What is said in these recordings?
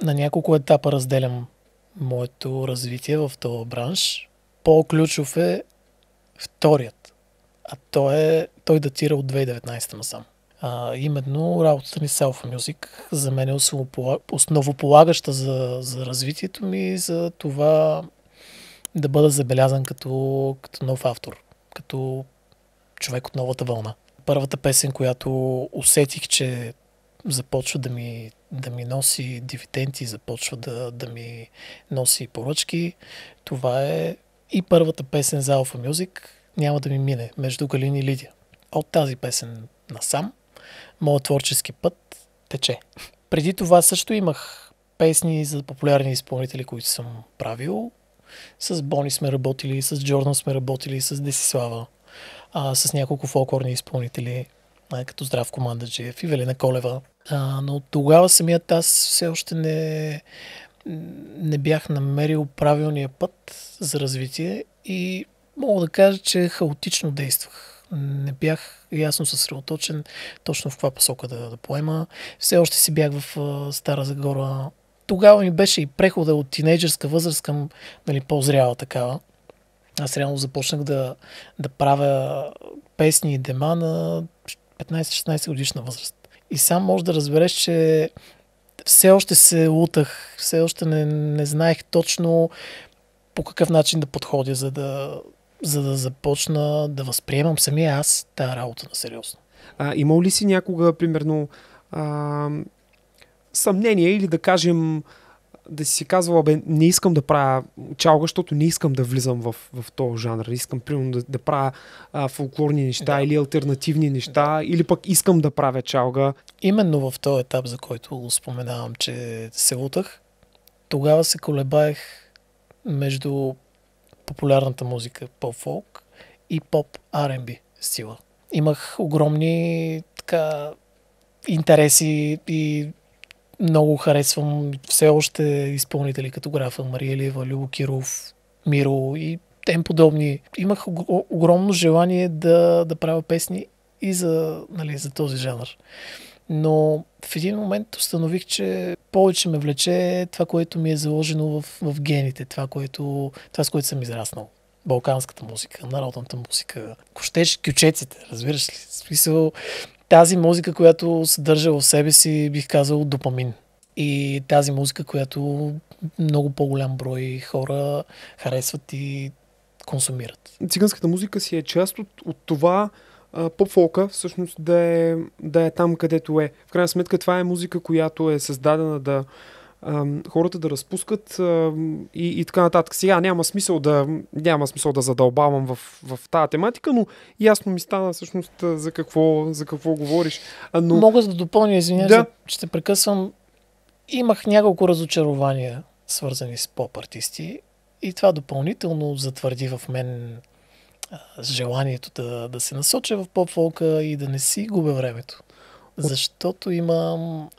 на няколко етапа разделям моето развитие в този бранш. По-ключов е вторият, а той датира от 2019 насам. Именно работата ми Self Music за мен е основополагаща за развитието ми, за това да бъда забелязан като нов автор, като човек от новата вълна. Първата песен, която усетих, че започва да ми носи дивиденти, започва да ми носи поръчки, това е и първата песен за Alpha Music "Няма да ми мине" между Галин и Лидия. От тази песен насам моят творчески път тече. Преди това също имах песни за популярни изпълнители, които съм правил. С Бони сме работили, с Джордан сме работили, с Десислава, с няколко фолклорни изпълнители, като Здравко Мандаджиев и Велина Колева. Но тогава самият аз все още не бях намерил правилния път за развитие и мога да кажа, че хаотично действах. Не бях ясно съсредоточен точно в каква посока да поема. Все още си бях в Стара Загора. Тогава ми беше и прехода от тинейджърска възраст към по-зряла такава. Аз реално започнах да правя песни и дема на 15-16 годишна възраст. И сам може да разбереш, че все още се лутах, все още не знаех точно по какъв начин да подходя, за да започна да възприемам самия аз тази работа на сериозно. Имал ли си някога, примерно, съмнение или да кажем, да си казвала, не искам да правя чалга, защото не искам да влизам в този жанр. Искам, примерно, да правя фолклорни неща или алтернативни неща, или пък искам да правя чалга. Именно в този етап, за който споменавам, че се лутах, тогава се колебаех между популярната музика поп-фолк и поп-R&B стила. Имах огромни интереси и много харесвам все още изпълнители като Графа Мариелиева, Любо Киров, Миро и тем подобни. Имах огромно желание да правя песни и за този жанр. Но в един момент установих, че повече ме влече това, което ми е заложено в гените, това, с което съм израснал. Балканската музика, народната музика, кючеците, разбираш ли? В смисъл, тази музика, която съдържа в себе си, бих казал, допамин. И тази музика, която много по-голям брой хора харесват и консумират. Циганската музика си е част от това поп-фолка всъщност да е там, където е. В крайна сметка това е музика, която е създадена хората да разпускат и така нататък. Сега няма смисъл да задълбавам в тази тематика, но ясно ми стана всъщност за какво говориш. Мога да допълня, извинявай, че те прекъсвам. Имах няколко разочарования, свързани с поп-артисти, и това допълнително затвърди в мен желанието да се насоча в поп-фолка и да не си губя времето. Защото имам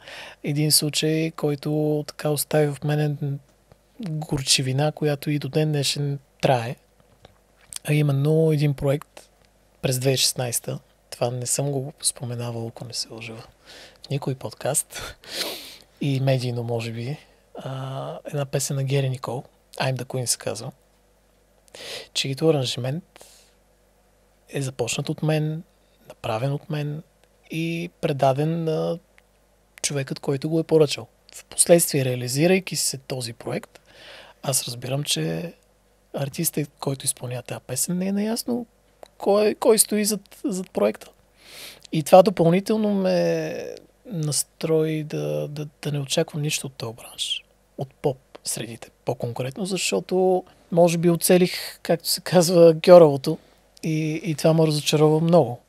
един случай, който така остави в мен горчивина, която и до ден днешен трае. А именно един проект през 2016. Това не съм го споменавал, ако не се лъжа в никой подкаст. И медийно, може би. Една песен на Гери Никол, I'm the Queen се казва, чието аранжимент е започнат от мен, направен от мен и предаден на човекът, който го е поръчал. Впоследствие, реализирайки се този проект, аз разбирам, че артистът, който изпълнява тази песен, не е наясно кой стои зад проекта. И това допълнително ме настрои да не очаквам нищо от този бранш. От поп средите, по-конкретно, защото може би оцелих, както се казва, гьоравото, и това ме разочарова много.